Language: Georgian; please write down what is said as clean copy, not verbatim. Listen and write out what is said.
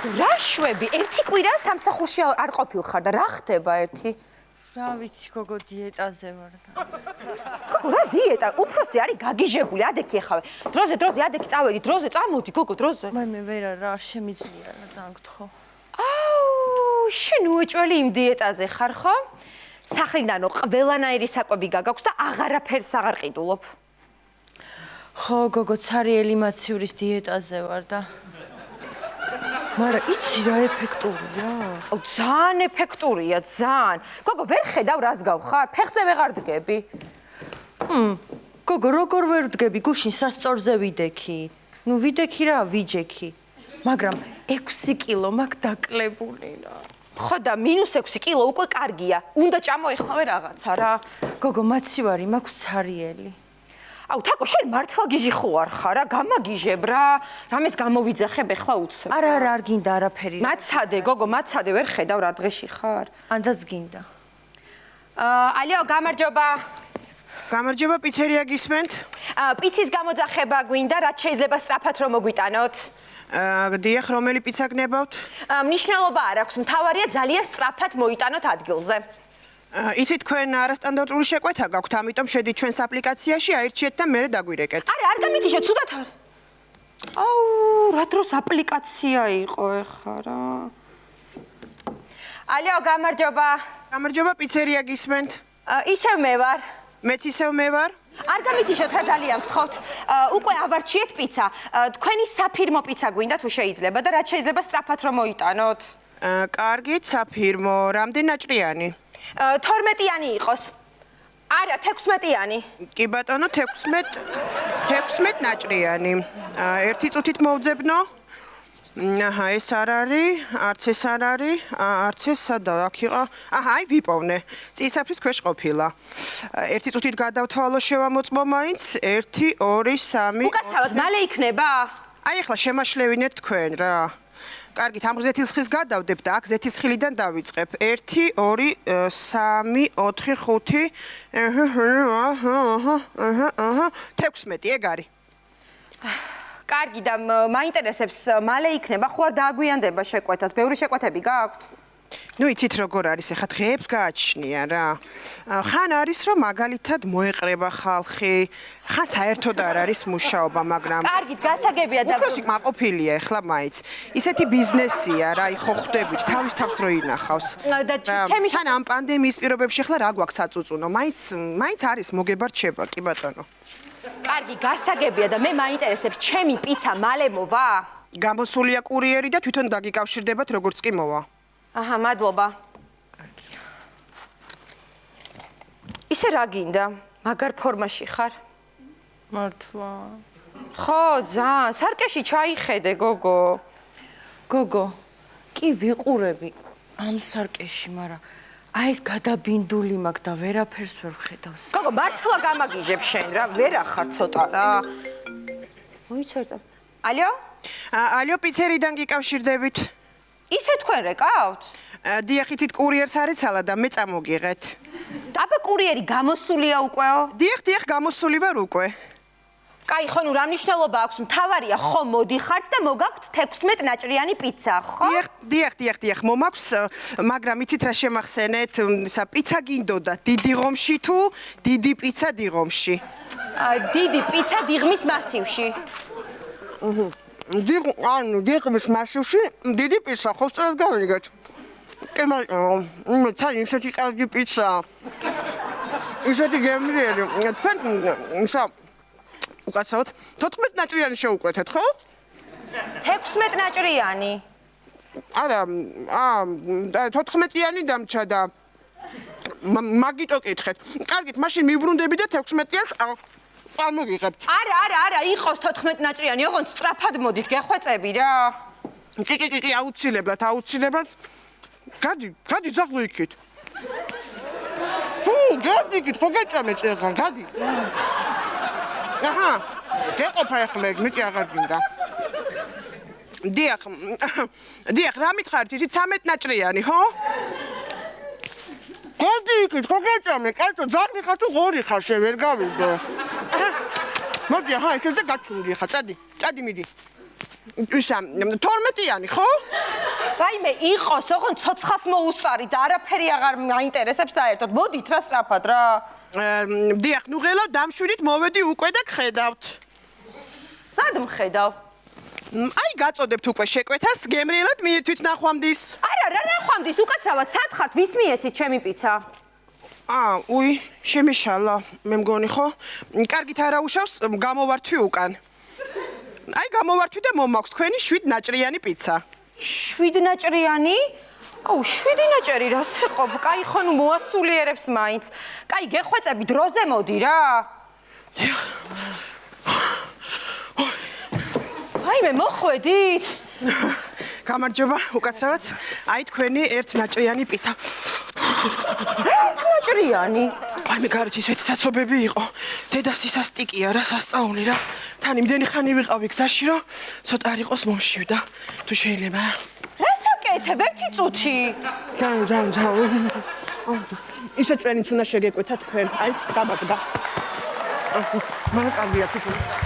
რა შვები? ერთი კვირა სამსახურში არ ყოფილხარ და რა ხდება ერთი? რა ვიცი, გოგო დიეტაზე ვარ და. გოგო, რა დიეტა? უფროსი არის გაგიჟებული, ადექი ეხავე. დროზე ადექი წავედი, დროზე წამოდი, გოგო, დროზე. მე ვერა რა შემიძლია რა ძალიან გთხოვ. აუ, შენ უეჭველი იმ დიეტაზე ხარ, ხო? სახლიდანო ყველანაირი საკვები გაგაქვს და აღარაფერს აღარ ყიდულობ. ხო, გოგო, ცარიელი მაცივრის დიეტაზე ვარ და. მაგრამ იცი რა ეფექტურია? აუ, ძალიან ეფექტურია, ძალიან. გოგო, ვერ ხედავ რას გავხარ? ფეხზე ვეღარ დგები. გოგო, როგორ ვერ ვდგები? გუშინ სასწორზე ვიდექი. ნუ ვიდექი რა, ვიჯექი. მაგრამ 6 კილო მაქვს დაკლებული რა. ხო და -6 კილო უკვე კარგია. უნდა ჭამოეხლავე რაღაცა რა. გოგო, მაცივარი მაქვს ცარიელი. აუ, თაკო, შენ მართლა გიჟი ხო არ ხარ რა? გამაგიჟებ რა. რამეს გამოვიძახებ ახლა უცებ. არა, არ გინდა არაფერი. მაცადე, გოგო, მაცადე, ვერ ხედავ რა დღეში ხარ. ანდაც გინდა. ალიო, გამარჯობა. გამარჯობა, პიცერია გისმენთ? პიცის გამოძახება გვინდა, რაც შეიძლება სწრაფად რომ მოგვიტანოთ. დიახ, რომელი პიცა გნებავთ? მნიშვნელობა არ აქვს, მთავარია ძალიან სწრაფად მოიტანოთ ადგილზე. იცით, თქვენ არასტანდარტული შეკვეთა გაქვთ, ამიტომ შედით ჩვენს აპლიკაციაში, აირჩიეთ და მერე დაგვირეკეთ. არა, არ გამითიშო, ცუდად არ. აუ, რა დროს აპლიკაცია იყო ეხა რა. ალიო, გამარჯობა. გამარჯობა, პიცერია გისმენთ? ისევ მე ვარ. მეც ისევ მე ვარ. არ გამითიშოთ რა ძალიან გთხოვთ. უკვე ავარჩიეთ პიცა. თქვენი საფირმო პიცა გვინდა თუ შეიძლება და რაც შეიძლება სწრაფად რომ მოიტანოთ. კარგით, საფირმო, რამდენი ნაჭრიანი? 12-იანი იყოს. არა, 16-იანი. კი ბატონო, 16 ნაჭრიანი. ერთი წუთით მოვძებნო. აჰა, ეს არ არის, არც ეს არ არის, არც ეს სადა აქ იყო. აჰა, აი ვიპოვნე. წისაფრის ქვეშ ყოფილა. ერთი წუთით გადავთვალო შევამოწმო მაინც. 1 2 3 უკაცრავად მალე იქნება? აი ახლა შემაშლევინეთ თქვენ რა. კარგით, ამ ზეთისხლის გადავდებ და აქ ზეთისხლიდან დავიწყებ. 1 2 3 4 5 16 ეგ არის. კარგი და მაინტერესებს მალე იქნება, ხო არ დააგვიანდება შეკვეთას? ბევრი შეკვეთები გაქვთ? ნუ იცით როგორ არის, ახლა დღეებს გააჩნია რა. ხან არის რომ მაგალითად მოეყრება ხალხი, ხან საერთოდ არ არის მუშაობა, მაგრამ კარგით, გასაგებია და უფროსი კმაყოფილია ახლა მაინც. ისეთი ბიზნესია რა, ხო ხვდებით, თავის თავს რო ინახავს. და ჩემი თან ამ პანდემიის პირობებში ახლა რა გვაქვს საწუწუნო? მაინც არის მოგება რჩება, კი ბატონო. კარგი, გასაგებია და მე მაინტერესებს ჩემი პიცა მალე მოვა? გამოსულია კურიერი და თვითონ დაგიკავშირდებათ როგორც კი მოვა. აჰა, მადლობა. ისე რა გინდა? მაგარ ფორმაში ხარ? მართლა. ხო, ძალიან. სარკეში ჩაიხედე, გოგო. გოგო, კი ვიყურები ამ სარკეში, მაგრამ აი ეს გადაბინდული მაქვს და ვერაფერს ვერ ხედავს. გოგო, მართლა გამაგიჟებ შენ რა, ვერ ახარ ცოტა რა. მოიცერწა. ალიო? ალიო, პიცერიდან გიკავშირდებით. ისე თქვენ რეკავთ? დიახ, იცით კურიერს არიცალა და მე წამოგიღეთ. აბა კურიერი გამოსულია უკვე? დიახ, გამოსული ვარ უკვე. კაი, ხო, ნუ რა მნიშვნელობა აქვს? მთავარია ხომ მოდიხართ და მოგაქვთ 16 ნაჭრიანი პიცა, ხო? დიახ, მომაქვს, მაგრამ იცით რა შემახსენეთ, ისა პიცა გინდოდა დიდი ღომში თუ დიდი პიცა დიღომში? დიდი პიცა დიღმის მასივში. დიღმის მასივში დიდი პიცა, ხო სწორად გავიგეთ. კი, მაგრამ თან ისეთი კარგი პიცა. ისეთი გემრიელი. თქვენ ისა უკაცრავად 14 ნაჭრიანი შეუკვეთეთ, ხო? 16 ნაჭრიანი. არა, 14-იანი დამჩა და მაგიტო კითხეთ. კარგით, მაშინ მივრუნდები და 16-იანს ამოგიღებთ. არა, იყოს 14 ნაჭრიანი, ოღონდ სწრაფად მოდით, გეხვეწები რა. კი, აუცილებლად. გადი, ზაღლო იქით. გადი იქით, ხო გეჭამე წერღა, გადი. აჰა, გეყოფა ახლა ეგ, მეტი აღარ გინდა. დიახ, რა მითხარით, იცით 13 ნაჭრიანი, ხო? გადი იქით, ხო გეჭამე, კაცო, ზაღლი ხარ თუ ღორი ხარ, შენ ვერ გავიგე. მოდი, აჰა, ისე და გაჩუნდი ხა, წადი, მიდი. ისა 12-იანი, ხო? ვაიმე, იყოს, ოღონდ ცოცხალს მოუსწარი და არაფერი აღარ მაინტერესებს საერთოდ. მოდით რა სწრაფად რა. დიახ, ნუ ღელა დამშვიდით მოვედი უკვე და გხედავთ. სად მხედავ? აი გაწოდებთ უკვე შეკვეთას, გემრიელად მიირთვით ნახვამდის. არა, რა ნახვამდის, უკაცრავად სათხართ, ვის მიეცით ჩემი პიცა? უი, შემეშალა, მე მგონი ხო? კარგით არა უშავს, გამოვართვი უკან. აი გამოვართვი და მომაქვს თქვენი 7 ნაჭრიანი პიცა. 7 ნაჭრიანი? 7 ნაჭერი რას ეყობ? კაი ხო ნუ მოასულიერებს მაინც. კაი გეხვეწები დროზე მოდი რა. ვაიმე, მოხვედით? გამარჯობა, უკაცრავად. აი თქვენი 1 ნაჭრიანი პიცა. 1 ნაჭრიანი? აი მე გარეთ ისეთი საცობები იყო. დედას ისასტიკია რა, სასწაული რა. თან იმდენი ხანი ვიყავი გზაში, რომ ცოტა არ იყოს მომშივდა. თუ შეიძლება. რას აკეთებ? 1 წუთი. ძალიან. ისე წვენიც უნდა შეგეკვეთა თქვენ. აი, გამაგდა. მაგრამ კარგია თვითონ.